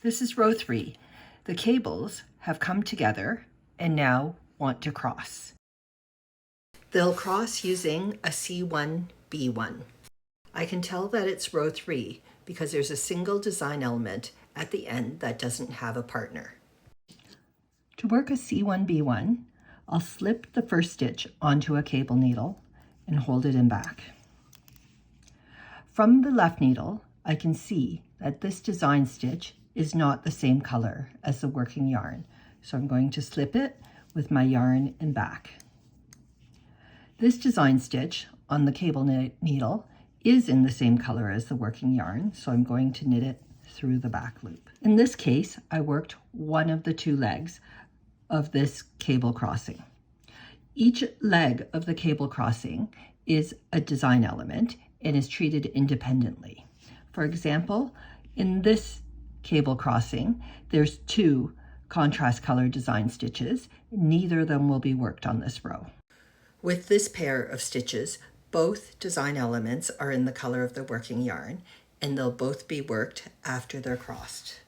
This is row 3. The cables have come together and now want to cross. They'll cross using a C1B1. I can tell that it's row 3 because there's a single design element at the end that doesn't have a partner. To work a C1B1, I'll slip the first stitch onto a cable needle and hold it in back. From the left needle, I can see that this design stitch is not the same color as the working yarn. So I'm going to slip it with my yarn in back. This design stitch on the cable needle is in the same color as the working yarn, so I'm going to knit it through the back loop. In this case, I worked one of the 2 legs of this cable crossing. Each leg of the cable crossing is a design element and is treated independently. For example, in this cable crossing, there's 2 contrast color design stitches. Neither of them will be worked on this row. With this pair of stitches, both design elements are in the color of the working yarn, and they'll both be worked after they're crossed.